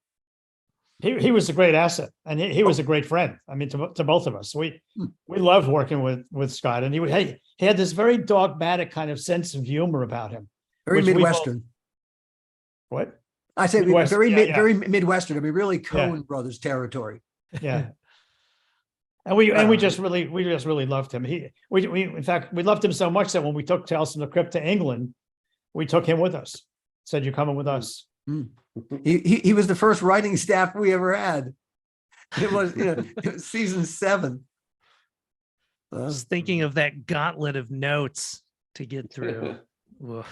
He was a great asset, and he was a great friend. I mean, to both of us, we loved working with Scott, and he had this very dogmatic kind of sense of humor about him. Very Midwestern. What? I say Midwest, very Midwestern. I mean, really Coen Brothers territory. Yeah. And we just really loved him. In fact, we loved him so much that when we took Tales from the Crypt to England, we took him with us. Said, "You're coming with us." He was the first writing staff we ever had. It was, it was season 7. I was thinking of that gauntlet of notes to get through. Ugh,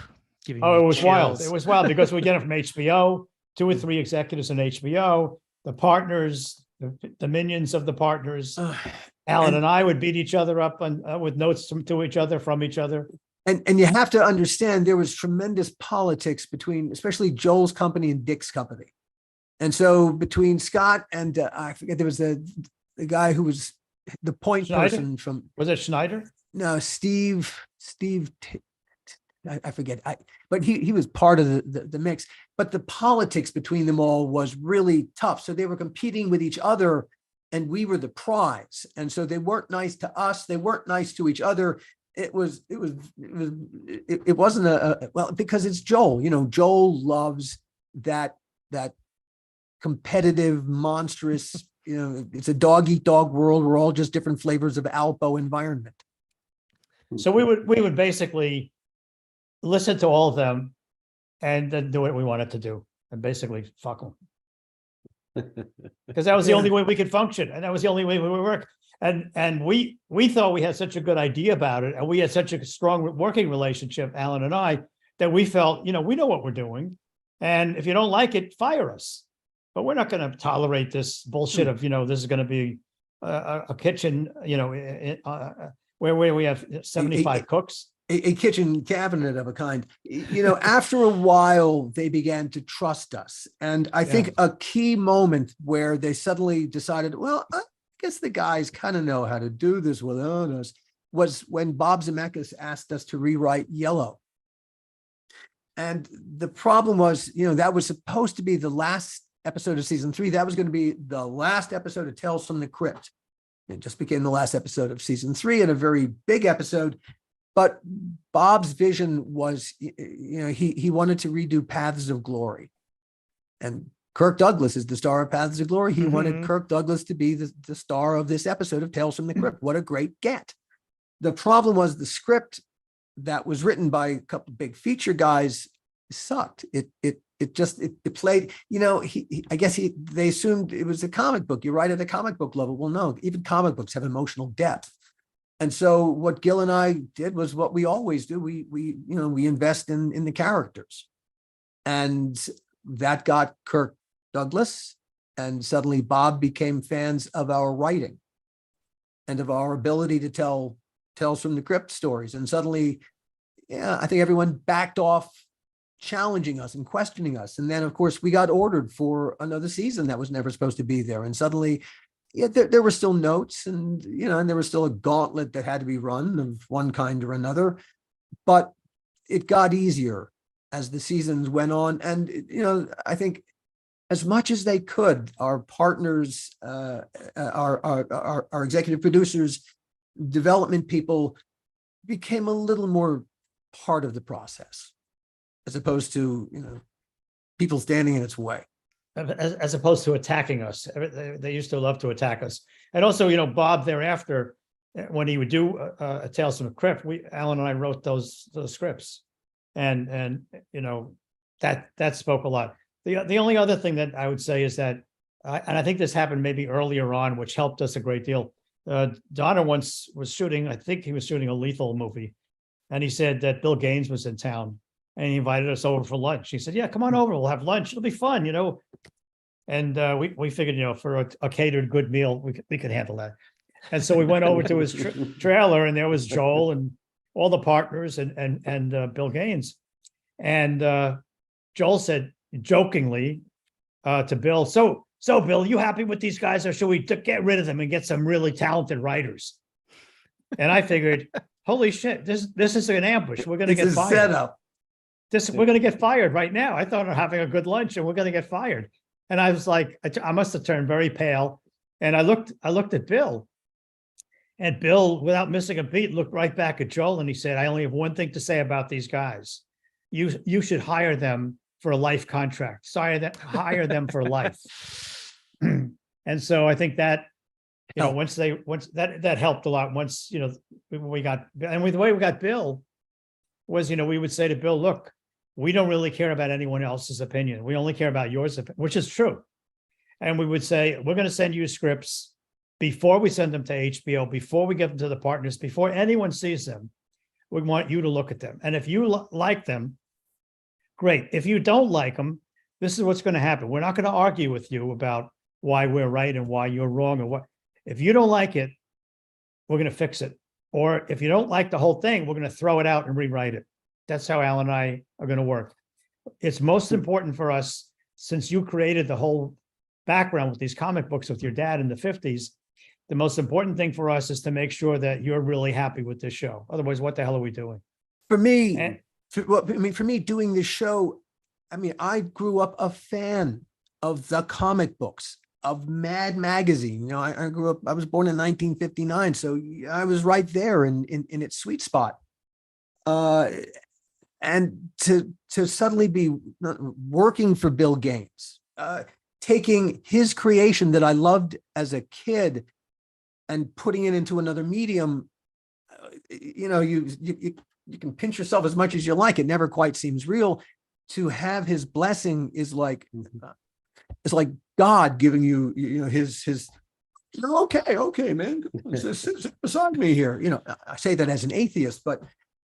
it was wild. It was wild because we get it from HBO, 2 or 3 executives in HBO, the partners, the minions of the partners. Alan and I would beat each other up with notes to each other from each other. And you have to understand there was tremendous politics between, especially Joel's company and Dick's company. And so between Scott and I forget, there was the guy who was the point Schneider? person from. Was it Schneider? No, Steve. I forget. But he was part of the mix. But the politics between them all was really tough. So they were competing with each other, and we were the prize. And so they weren't nice to us. They weren't nice to each other. It wasn't well, because it's Joel. Joel loves that competitive, monstrous. It's a dog eat dog world. We're all just different flavors of Alpo environment. So we would basically listen to all of them and then do what we wanted to do and basically fuck them. Because that was the only way we could function, and that was the only way we would work. And we thought we had such a good idea about it, and we had such a strong working relationship, Alan and I, that we felt, we know what we're doing. And if you don't like it, fire us. But we're not going to tolerate this bullshit of, this is going to be a kitchen, where we have 75 cooks. A kitchen cabinet of a kind. After a while, they began to trust us. And I think a key moment where they suddenly decided, well, I guess the guys kind of know how to do this without us, was when Bob Zemeckis asked us to rewrite Yellow. And the problem was, that was supposed to be the last episode of season 3. That was going to be the last episode of Tales from the Crypt. It just became the last episode of season 3 and a very big episode. But Bob's vision was, he wanted to redo Paths of Glory. And Kirk Douglas is the star of Paths of Glory. He wanted Kirk Douglas to be the star of this episode of Tales from the Crypt. What a great get. The problem was the script that was written by a couple of big feature guys sucked. It played, I guess they assumed it was a comic book. You write at a comic book level. Well, no, even comic books have emotional depth. And so what Gil and I did was what we always do. We invest in the characters. And that got Kirk Douglas, and suddenly Bob became fans of our writing and of our ability to tell Tales from the Crypt stories. And suddenly, I think everyone backed off challenging us and questioning us. And then, of course, we got ordered for another season that was never supposed to be there. And suddenly, there were still notes, and and there was still a gauntlet that had to be run of one kind or another. But it got easier as the seasons went on. And, I think as much as they could, our partners, our executive producers, development people became a little more part of the process, as opposed to, people standing in its way. As opposed to attacking us. They used to love to attack us. And also, Bob thereafter, when he would do a Tales from the Crypt, Alan and I wrote those scripts. And that spoke a lot. The only other thing that I would say is that, and I think this happened maybe earlier on, which helped us a great deal. Donner once was shooting, I think he was shooting a Lethal movie, and he said that Bill Gaines was in town, and he invited us over for lunch. He said, "Yeah, come on over. We'll have lunch. It'll be fun, And we figured, for a catered good meal, we could handle that. And so we went over to his trailer, and there was Joel and all the partners and Bill Gaines. And Joel said jokingly to Bill, so Bill, you happy with these guys, or should we get rid of them and get some really talented writers? And I figured, holy shit, this is an ambush. We're going to get fired. Setup. We're going to get fired right now. I thought we were having a good lunch and we're going to get fired. And I was like, I must have turned very pale. And I looked at Bill, and Bill, without missing a beat, looked right back at Joel, and he said, I only have one thing to say about these guys. You should hire them for a life contract. Hire them for life. And so I think that, once that helped a lot. Once, we got, and the way we got Bill was, we would say to Bill, look, we don't really care about anyone else's opinion. We only care about yours, which is true. And we would say, we're going to send you scripts before we send them to HBO, before we give them to the partners, before anyone sees them. We want you to look at them. And if you like them, great. If you don't like them, this is what's going to happen. We're not going to argue with you about why we're right and why you're wrong, or what. If you don't like it, we're going to fix it. Or if you don't like the whole thing, we're going to throw it out and rewrite it. That's how Alan and I are going to work. It's most important for us, since you created the whole background with these comic books with your dad in the 50s, the most important thing for us is to make sure that you're really happy with this show. Otherwise, what the hell are we doing? For me, for me doing this show, I grew up a fan of the comic books, of Mad Magazine. I grew up, I was born in 1959, so I was right there in its sweet spot. And to suddenly be working for Bill Gaines, taking his creation that I loved as a kid and putting it into another medium, you can pinch yourself as much as you like. It never quite seems real. To have his blessing is like, it's like God giving you, his, okay, man, sit beside me here. I say that as an atheist, but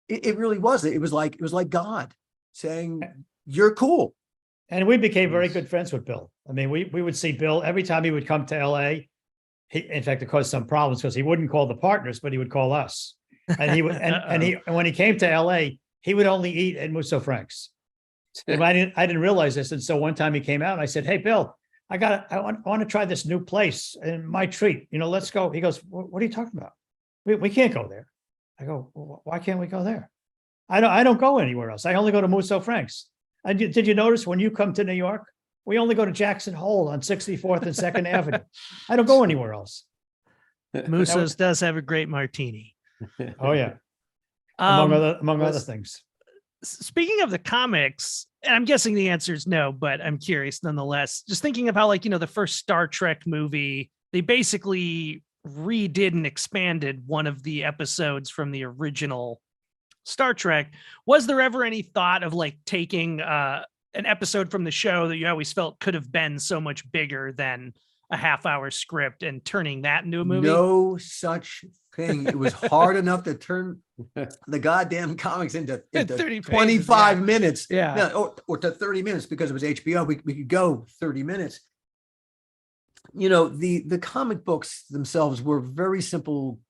it really was. It was like God saying, you're cool. And we became very good friends with Bill. We would see Bill every time he would come to LA. In fact, it caused some problems because he wouldn't call the partners, but he would call us. And he would, and when he came to LA, he would only eat at Musso Frank's. And I didn't realize this. And so one time he came out and I said, hey, Bill, I want to try this new place and my treat, let's go. He goes, what are you talking about? We can't go there. I go, well, why can't we go there? I don't go anywhere else. I only go to Musso Frank's. And did you notice when you come to New York, we only go to Jackson Hole on 64th and 2nd Avenue. I don't go anywhere else. Musso's does have a great martini. Oh yeah. Among other things. Speaking of the comics, and I'm guessing the answer is no, but I'm curious nonetheless, just thinking of how, the first Star Trek movie, they basically redid and expanded one of the episodes from the original Star Trek. Was there ever any thought of taking an episode from the show that you always felt could have been so much bigger than a half-hour script and turning that into a movie? No such thing. It was hard enough to turn the goddamn comics into 25 minutes. Yeah. Or to 30 minutes because it was HBO. We could go 30 minutes. The comic books themselves were very simple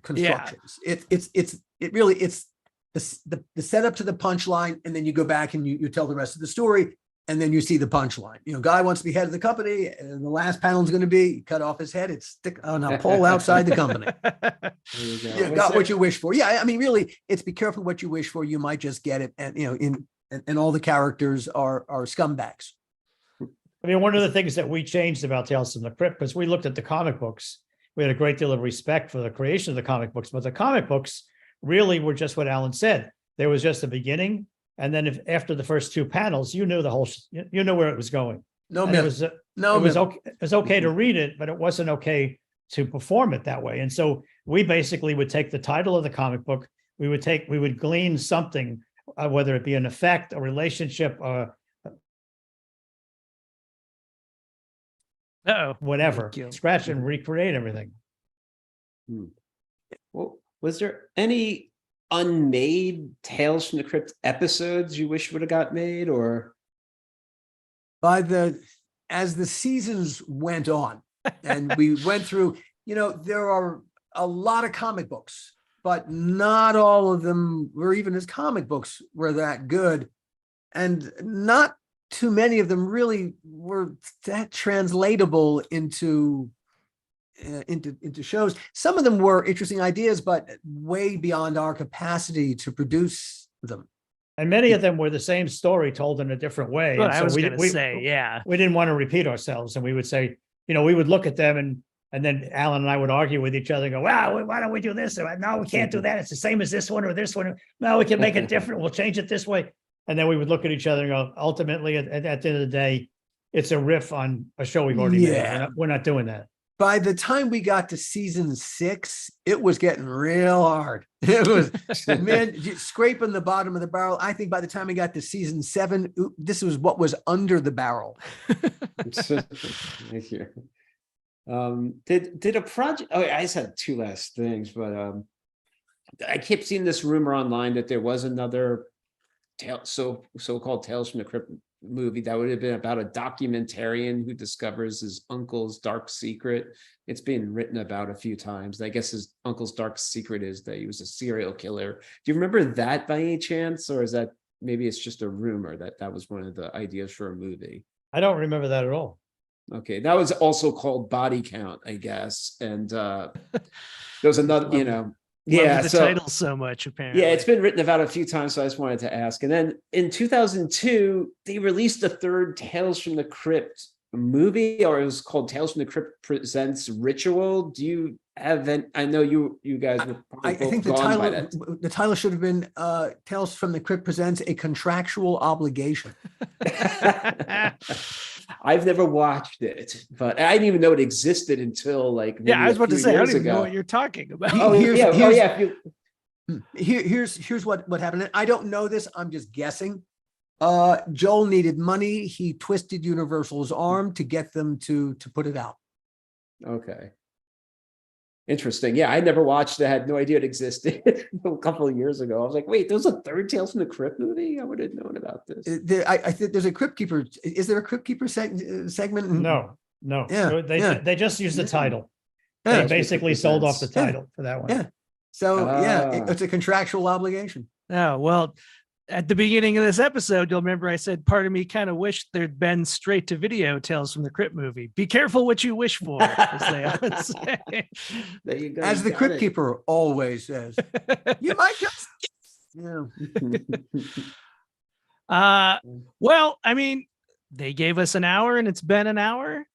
constructions. Yeah. It's the setup to the punchline, and then you go back and you tell the rest of the story, and then you see the punchline. Guy wants to be head of the company, and the last panel is going to be cut off his head. It's stick on a pole outside the company. You got what you wish for. Yeah, really, it's be careful what you wish for. You might just get it, and and all the characters are scumbags. One of the things that we changed about Tales from the Crypt, because we looked at the comic books, we had a great deal of respect for the creation of the comic books, but the comic books really were just what Alan said. There was just a beginning, and then after the first two panels, you knew you knew where it was going. It was okay to read it, but it wasn't okay to perform it that way. And so we basically would take the title of the comic book, we would glean something, whether it be an effect, a relationship, whatever, scratch and recreate everything. Well, was there any unmade Tales from the Crypt episodes you wish would have got made, or? As the seasons went on and we went through, there are a lot of comic books, but not all of them, or even as comic books, were that good. And not too many of them really were that translatable into shows. Some of them were interesting ideas, but way beyond our capacity to produce them. And many of them were the same story told in a different way. Well, And I so was going to say, yeah. we didn't want to repeat ourselves. And we would say, we would look at them and then Alan and I would argue with each other and go, wow, why don't we do this? Or, no, we can't do that. It's the same as this one or this one. No, we can make it different. We'll change it this way. And then we would look at each other and go, ultimately, at the end of the day, it's a riff on a show we've already made. We're not doing that. By the time we got to season 6, it was getting real hard. It was, man, scraping the bottom of the barrel. I think by the time we got to season 7, this was what was under the barrel. Did a project? Oh, I just had 2 last things, but I kept seeing this rumor online that there was another so-called Tales from the Crypt movie that would have been about a documentarian who discovers his uncle's dark secret. It's been written about a few times. I guess his uncle's dark secret is that he was a serial killer. Do you remember that by any chance, or is that maybe it's just a rumor that was one of the ideas for a movie? I don't remember that at all. Okay, that was also called Body Count, I guess, and there was another, Love the title so much, apparently. Yeah, it's been written about a few times, so I just wanted to ask. And then in 2002, they released a third Tales from the Crypt movie, or it was called Tales from the Crypt Presents Ritual. Do you have any? I know you guys were I think the title should have been Tales from the Crypt Presents a Contractual Obligation. I've never watched it, but I didn't even know it existed until like I was about to say, I don't even ago. know what you're talking about. Here's what happened. And I don't know this. I'm just guessing. Joel needed money. He twisted Universal's arm to get them to put it out. Okay. Interesting. Yeah, I never watched it. I had no idea it existed a couple of years ago. I was like, wait, there's a third Tales from the Crypt movie? I would have known about this. I think there's a Crypt Keeper. Is there a Crypt Keeper segment? No. Yeah. They just used the title. Yeah. They basically sold off the title for that one. Yeah. So it's a contractual obligation. Oh, well, at the beginning of this episode, you'll remember I said part of me kind of wished there'd been straight to video Tales from the Crypt movie. Be careful what you wish for, as they always say. There you go. As the Crypt Keeper always says, you might just. Well, I mean, they gave us an hour and it's been an hour.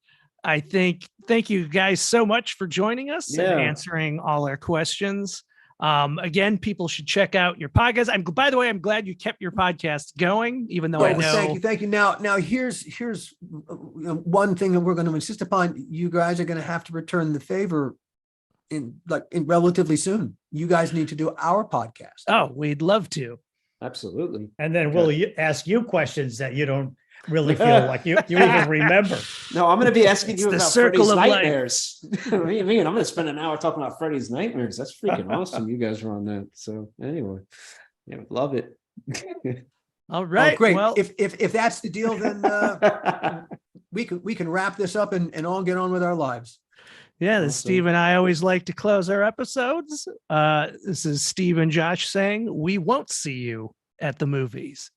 I think, thank you guys so much for joining us and answering all our questions. Again, people should check out your podcast. By the way, I'm glad you kept your podcast going, even though I know. Thank you. Now here's one thing that we're going to insist upon. You guys are going to have to return the favor in relatively soon. You guys need to do our podcast. Oh, we'd love to. Absolutely. And then we'll ask you questions that you don't really feel like you even remember. No, I'm going to be asking you about Freddy's nightmares. What do you mean? I'm going to spend an hour talking about Freddy's nightmares. That's freaking awesome. You guys are on that. So anyway, love it. All right. Oh, great. Well, if that's the deal, then we can wrap this up and all get on with our lives. Yeah, this Steve and I always like to close our episodes. This is Steve and Josh saying, we won't see you at the movies.